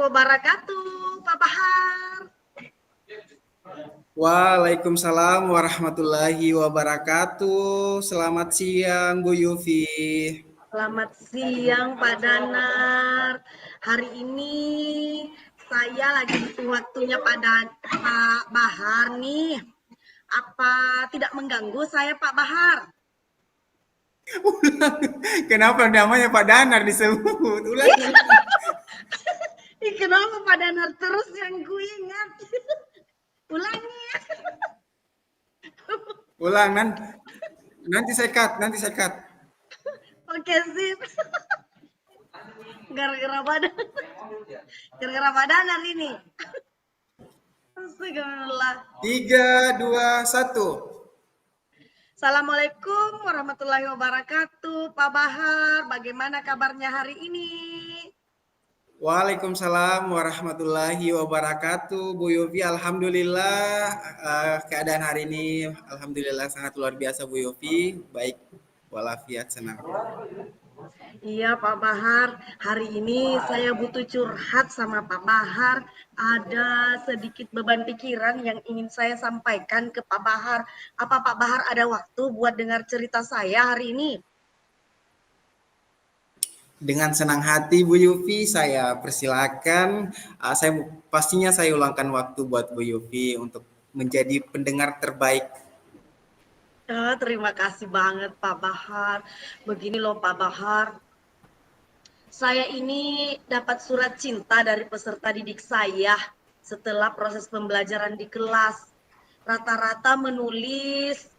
wabarakatuh, Pak Bahar. Waalaikumsalam warahmatullahi wabarakatuh. Selamat siang, Bu Yufi. Selamat siang, Pak Danar. Hari ini saya lagi butuh waktunya Pak Bahar nih. Apa tidak mengganggu saya, Pak Bahar? Kenapa namanya Pak Danar disebut? Ulangi. Ih, kenapa Pak Danar terus yang ku ingat? Ulangi ya. Ulang nanti saya cut. Oke, sip. Gara-gara Pak Danar ini. Astagfirullah. 3, 2, 1. Assalamualaikum warahmatullahi wabarakatuh, Pak Bahar. Bagaimana kabarnya hari ini? Waalaikumsalam warahmatullahi wabarakatuh, Bu Yufi. Alhamdulillah keadaan hari ini alhamdulillah sangat luar biasa, Bu Yufi. Baik walafiat, senang. Iya, Pak Bahar. Hari ini saya butuh curhat sama Pak Bahar. Ada sedikit beban pikiran yang ingin saya sampaikan ke Pak Bahar. Apa Pak Bahar ada waktu buat dengar cerita saya hari ini? Dengan senang hati Bu Yufi, saya persilakan. Pastinya saya ulangkan waktu buat Bu Yufi untuk menjadi pendengar terbaik. Terima kasih banget Pak Bahar. Begini loh Pak Bahar, saya ini dapat surat cinta dari peserta didik saya setelah proses pembelajaran di kelas. Rata-rata menulis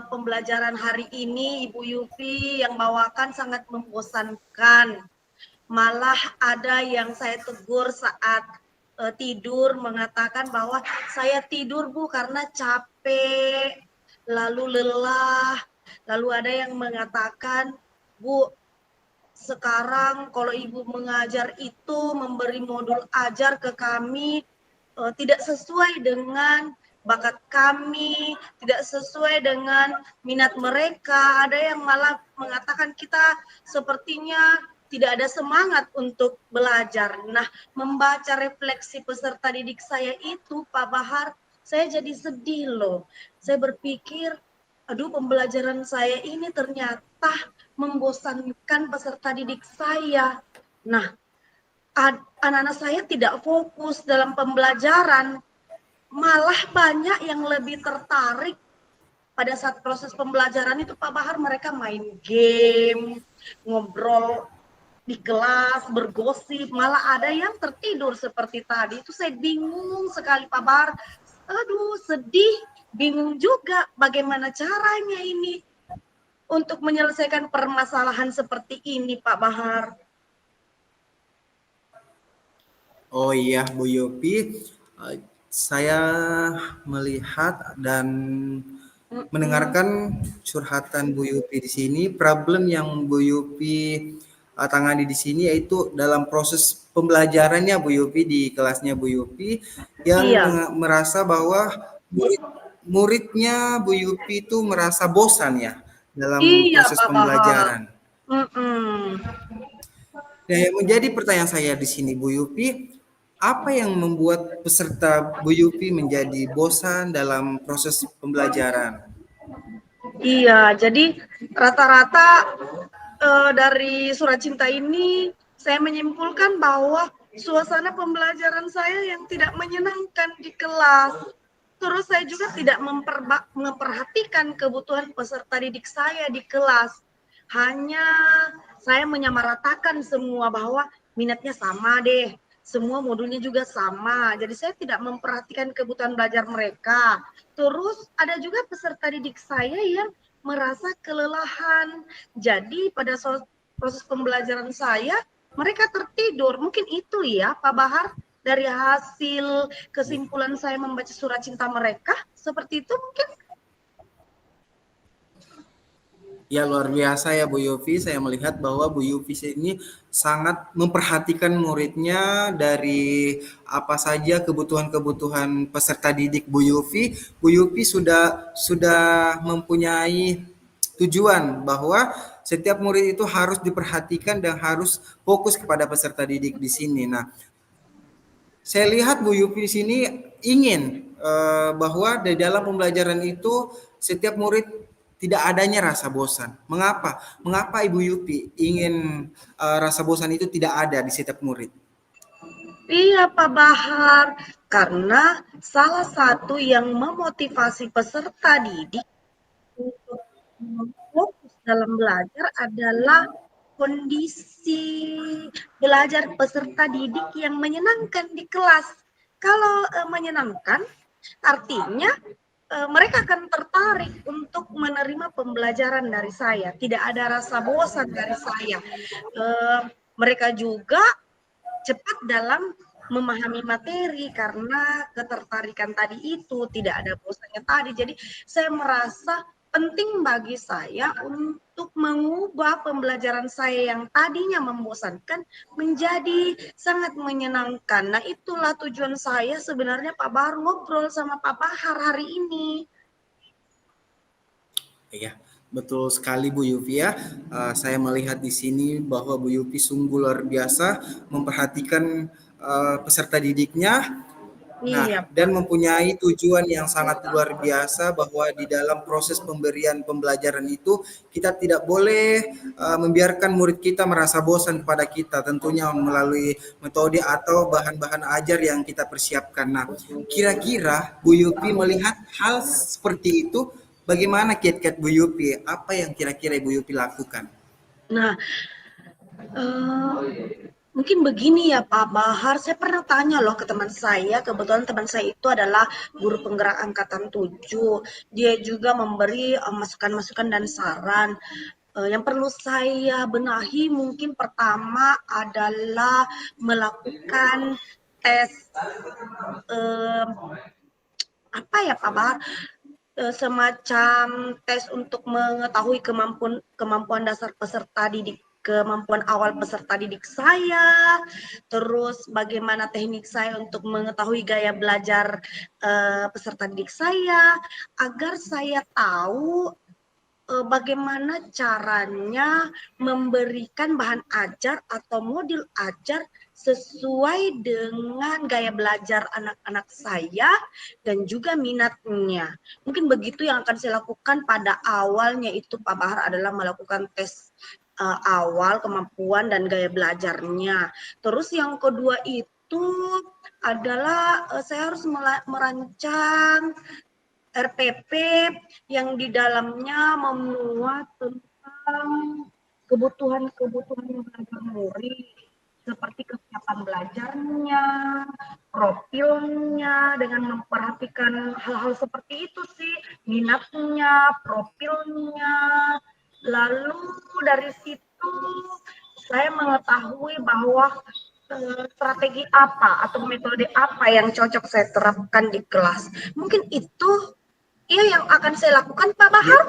pembelajaran hari ini Ibu Yufi yang bawakan sangat membosankan. Malah ada yang saya tegur saat tidur mengatakan bahwa saya tidur Bu karena capek, lalu lelah. Lalu ada yang mengatakan, Bu, sekarang kalau Ibu mengajar itu memberi modul ajar ke kami tidak sesuai dengan bakat kami, tidak sesuai dengan minat mereka. Ada yang malah mengatakan kita sepertinya tidak ada semangat untuk belajar. Nah, membaca refleksi peserta didik saya itu, Pak Bahar, saya jadi sedih loh. Saya berpikir, aduh pembelajaran saya ini ternyata membosankan peserta didik saya. Nah, anak-anak saya tidak fokus dalam pembelajaran, malah banyak yang lebih tertarik pada saat proses pembelajaran itu Pak Bahar, mereka main game, ngobrol di kelas, bergosip, malah ada yang tertidur seperti tadi. Itu saya bingung sekali Pak Bahar. Aduh, sedih, bingung juga bagaimana caranya ini untuk menyelesaikan permasalahan seperti ini Pak Bahar. Oh iya Bu Yufi, saya melihat dan mendengarkan curhatan Bu Yufi di sini. Problem yang Bu Yufi tangani di sini yaitu dalam proses pembelajarannya Bu Yufi di kelasnya Bu Yufi yang merasa bahwa muridnya Bu Yufi itu merasa bosan ya dalam proses Pak pembelajaran. Bahar. Nah, yang menjadi pertanyaan saya di sini Bu Yufi, apa yang membuat peserta Bu Yufi menjadi bosan dalam proses pembelajaran? Iya, jadi rata-rata dari surat cinta ini saya menyimpulkan bahwa suasana pembelajaran saya yang tidak menyenangkan di kelas. Terus saya juga tidak memperhatikan kebutuhan peserta didik saya di kelas. Hanya saya menyamaratakan semua bahwa minatnya sama deh. Semua modulnya juga sama. Jadi saya tidak memperhatikan kebutuhan belajar mereka. Terus ada juga peserta didik saya yang merasa kelelahan. Jadi pada proses pembelajaran saya, mereka tertidur. Mungkin itu ya Pak Bahar, dari hasil kesimpulan saya membaca surat cinta mereka, seperti itu mungkin. Ya luar biasa ya Bu Yufi, saya melihat bahwa Bu Yufi ini sangat memperhatikan muridnya dari apa saja kebutuhan-kebutuhan peserta didik Bu Yufi. Bu Yufi sudah mempunyai tujuan bahwa setiap murid itu harus diperhatikan dan harus fokus kepada peserta didik di sini. Nah, saya lihat Bu Yupi di sini ingin bahwa di dalam pembelajaran itu setiap murid tidak adanya rasa bosan. Mengapa? Mengapa Ibu Yupi ingin rasa bosan itu tidak ada di setiap murid? Iya, Pak Bahar, karena salah satu yang memotivasi peserta didik untuk fokus dalam belajar adalah kondisi belajar peserta didik yang menyenangkan di kelas. Kalau menyenangkan, artinya mereka akan tertarik untuk menerima pembelajaran dari saya. Tidak ada rasa bosan dari saya. Mereka juga cepat dalam memahami materi karena ketertarikan tadi itu, tidak ada bosannya tadi. Jadi saya merasa penting bagi saya untuk mengubah pembelajaran saya yang tadinya membosankan menjadi sangat menyenangkan. Nah, itulah tujuan saya sebenarnya Pak Bahar ngobrol sama Pak Bahar hari ini. Iya, betul sekali Bu Yupi ya. Saya melihat di sini bahwa Bu Yupi sungguh luar biasa memperhatikan peserta didiknya. Iya, Nah, dan Pak. mempunyai tujuan yang sangat luar biasa bahwa di dalam proses pemberian pembelajaran itu kita tidak boleh membiarkan murid kita merasa bosan kepada kita, tentunya melalui metode atau bahan-bahan ajar yang kita persiapkan. Nah, kira-kira Bu Yupi melihat hal seperti itu, bagaimana kiat-kiat Bu Yupi? Apa yang kira-kira Bu Yupi lakukan? Nah, mungkin begini ya Pak Bahar, saya pernah tanya loh ke teman saya, kebetulan teman saya itu adalah guru penggerak angkatan 7. Dia juga memberi masukan-masukan dan saran. Yang perlu saya benahi mungkin pertama adalah melakukan tes eh, apa ya Pak Bahar, semacam tes untuk mengetahui kemampuan kemampuan dasar peserta didik, kemampuan awal peserta didik saya, terus bagaimana teknik saya untuk mengetahui gaya belajar peserta didik saya, agar saya tahu bagaimana caranya memberikan bahan ajar atau modul ajar sesuai dengan gaya belajar anak-anak saya dan juga minatnya. Mungkin begitu yang akan saya lakukan pada awalnya itu Pak Bahar adalah melakukan tes awal kemampuan dan gaya belajarnya. Terus yang kedua itu adalah saya harus merancang RPP yang di dalamnya memuat tentang kebutuhan-kebutuhan belajar murid, seperti kesiapan belajarnya, profilnya, dengan memperhatikan hal-hal seperti itu sih, minatnya, profilnya. Lalu dari situ saya mengetahui bahwa strategi apa atau metode apa yang cocok saya terapkan di kelas. Mungkin itu yang akan saya lakukan, Pak Ya, Bahar.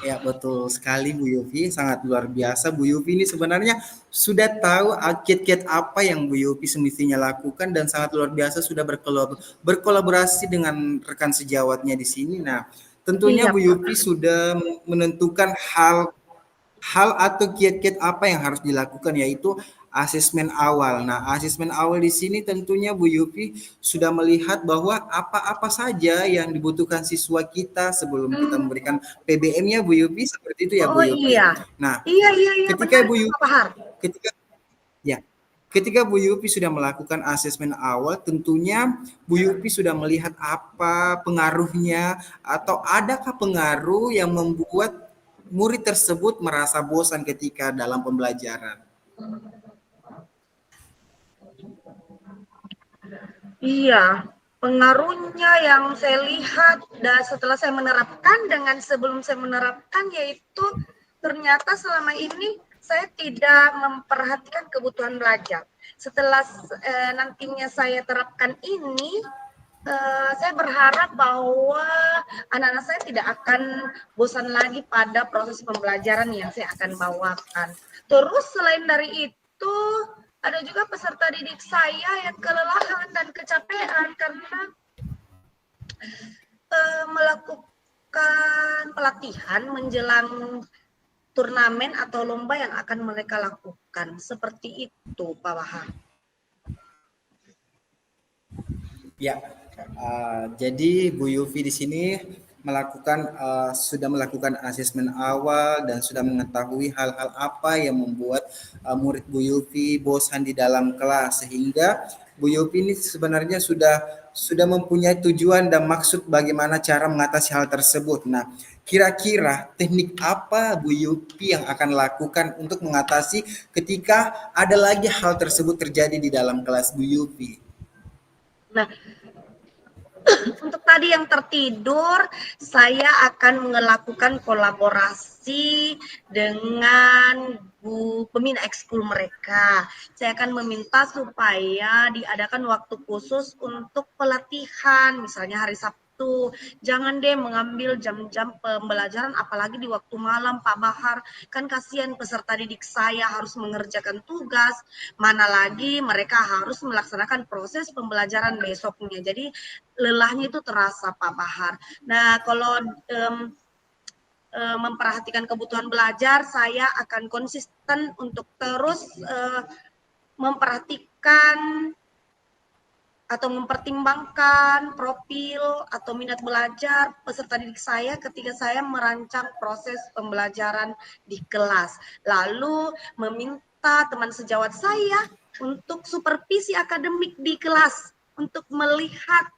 ya, betul sekali Bu Yupi, sangat luar biasa. Bu Yupi ini sebenarnya sudah tahu kiat-kiat apa yang Bu Yupi semestinya lakukan dan sangat luar biasa sudah berkolaborasi dengan rekan sejawatnya di sini. Nah, tentunya Iya, Bu Pak. Yupi sudah menentukan hal atau kiat-kiat apa yang harus dilakukan, yaitu asesmen awal. Nah, asesmen awal di sini tentunya Bu Yupi sudah melihat bahwa apa-apa saja yang dibutuhkan siswa kita sebelum kita Hmm. memberikan PBM-nya Bu Yupi, seperti itu ya Bu Oh Yupi. iya. Nah, Iya, iya, iya, ketika benar Bu itu, Pak Yupi Bahar. ketika ya ketika Bu Yupi sudah melakukan asesmen awal, tentunya Bu Yupi sudah melihat apa pengaruhnya atau adakah pengaruh yang membuat murid tersebut merasa bosan ketika dalam pembelajaran. Iya, pengaruhnya yang saya lihat dan setelah saya menerapkan dengan sebelum saya menerapkan yaitu ternyata selama ini saya tidak memperhatikan kebutuhan belajar. Setelah nantinya saya terapkan ini, saya berharap bahwa anak-anak saya tidak akan bosan lagi pada proses pembelajaran yang saya akan bawakan. Terus selain dari itu, ada juga peserta didik saya yang kelelahan dan kecapean karena melakukan latihan menjelang turnamen atau lomba yang akan mereka lakukan. Seperti itu, Pak Bahar. Ya, jadi Bu Yufi di sini sudah melakukan asesmen awal dan sudah mengetahui hal-hal apa yang membuat murid Bu Yufi bosan di dalam kelas, sehingga Bu Yufi ini sebenarnya sudah mempunyai tujuan dan maksud bagaimana cara mengatasi hal tersebut. Nah, kira-kira teknik apa Bu Yufi yang akan lakukan untuk mengatasi ketika ada lagi hal tersebut terjadi di dalam kelas Bu Yufi? Nah, untuk tadi yang tertidur, saya akan melakukan kolaborasi dengan pembina ekskul mereka. Saya akan meminta supaya diadakan waktu khusus untuk pelatihan, misalnya hari Sabtu. Jangan deh mengambil jam-jam pembelajaran, apalagi di waktu malam, Pak Bahar. Kan kasihan peserta didik saya harus mengerjakan tugas, mana lagi mereka harus melaksanakan proses pembelajaran besoknya. Jadi lelahnya itu terasa, Pak Bahar. Nah, kalau memperhatikan kebutuhan belajar, saya akan konsisten untuk terus memperhatikan atau mempertimbangkan profil atau minat belajar peserta didik saya ketika saya merancang proses pembelajaran di kelas. Lalu meminta teman sejawat saya untuk supervisi akademik di kelas, untuk melihat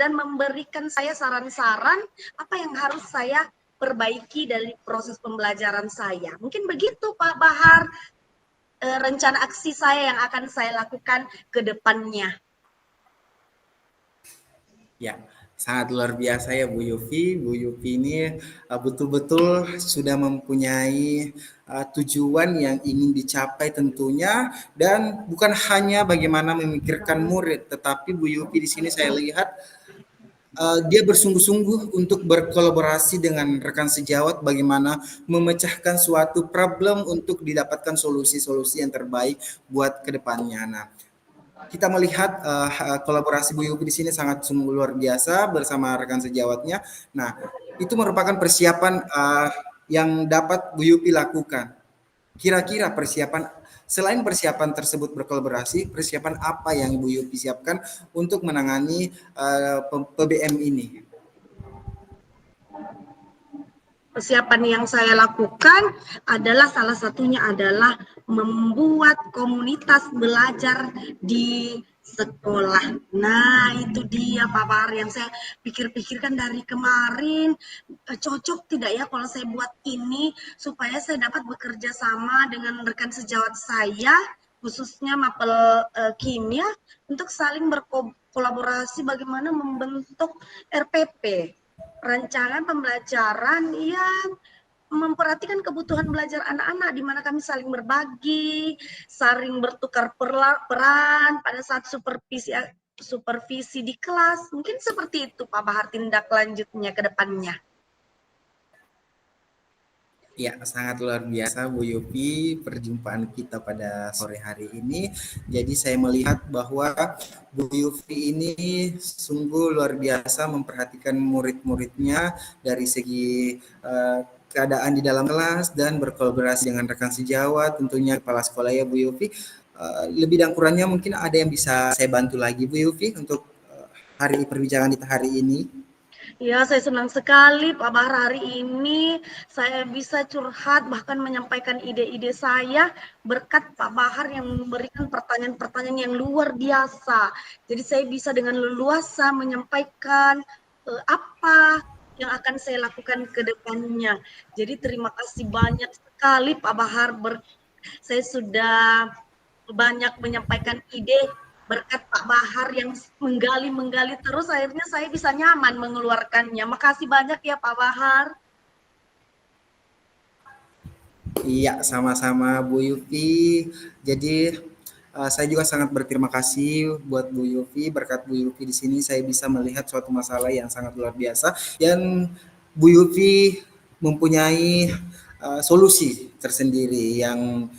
dan memberikan saya saran-saran apa yang harus saya perbaiki dari proses pembelajaran saya. Mungkin begitu Pak Bahar, rencana aksi saya yang akan saya lakukan ke depannya. Ya, sangat luar biasa ya Bu Yufi. Bu Yufi ini betul-betul sudah mempunyai tujuan yang ingin dicapai tentunya, dan bukan hanya bagaimana memikirkan murid, tetapi Bu Yufi di sini saya lihat dia bersungguh-sungguh untuk berkolaborasi dengan rekan sejawat bagaimana memecahkan suatu problem untuk didapatkan solusi-solusi yang terbaik buat kedepannya. Nah, kita melihat kolaborasi Bu Yupi di sini sangat sungguh luar biasa bersama rekan sejawatnya. Nah, itu merupakan persiapan yang dapat Bu Yupi lakukan. Kira-kira selain persiapan tersebut berkolaborasi, persiapan apa yang Bu Yupi siapkan untuk menangani PBM ini? Persiapan yang saya lakukan adalah salah satunya adalah membuat komunitas belajar di sekolah. Nah, itu dia Pak Bahar yang saya pikir-pikirkan dari kemarin. Cocok tidak ya kalau saya buat ini supaya saya dapat bekerja sama dengan rekan sejawat saya, khususnya mapel kimia, untuk saling berkolaborasi bagaimana membentuk RPP, rancangan pembelajaran yang memperhatikan kebutuhan belajar anak-anak, di mana kami saling berbagi, saling bertukar peran pada saat supervisi di kelas. Mungkin seperti itu Pak Bahar tindak lanjutnya ke depannya. Ya, sangat luar biasa Bu Yupi perjumpaan kita pada sore hari ini. Jadi saya melihat bahwa Bu Yupi ini sungguh luar biasa memperhatikan murid-muridnya dari segi keadaan di dalam kelas dan berkolaborasi dengan rekan sejawat, tentunya kepala sekolah ya Bu Yupi. Lebih dan kurangnya mungkin ada yang bisa saya bantu lagi Bu Yupi untuk hari perbincangan kita hari ini. Ya, saya senang sekali Pak Bahar hari ini saya bisa curhat bahkan menyampaikan ide-ide saya berkat Pak Bahar yang memberikan pertanyaan-pertanyaan yang luar biasa. Jadi saya bisa dengan leluasa menyampaikan apa yang akan saya lakukan ke depannya. Jadi terima kasih banyak sekali Pak Bahar. Saya sudah banyak menyampaikan ide berkat Pak Bahar yang menggali terus, akhirnya saya bisa nyaman mengeluarkannya. Makasih banyak ya Pak Bahar. Iya, sama-sama Bu Yupi. Jadi saya juga sangat berterima kasih buat Bu Yupi. Berkat Bu Yupi di sini saya bisa melihat suatu masalah yang sangat luar biasa. Dan Bu Yupi mempunyai solusi tersendiri yang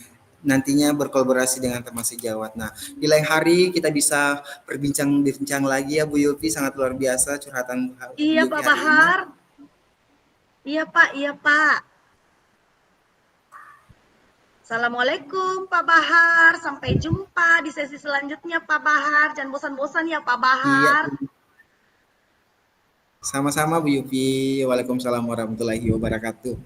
nantinya berkolaborasi dengan teman sejawat. Nah, di lain hari kita bisa berbincang lagi ya Bu Yupi, sangat luar biasa curhatan Bu Iya Yupi Pak hari ini. Bahar. Iya Pak, iya Pak. Assalamualaikum Pak Bahar, sampai jumpa di sesi selanjutnya Pak Bahar. Jangan bosan-bosan ya Pak Iya, Bahar. sama-sama Bu Yupi. Waalaikumsalam warahmatullahi wabarakatuh.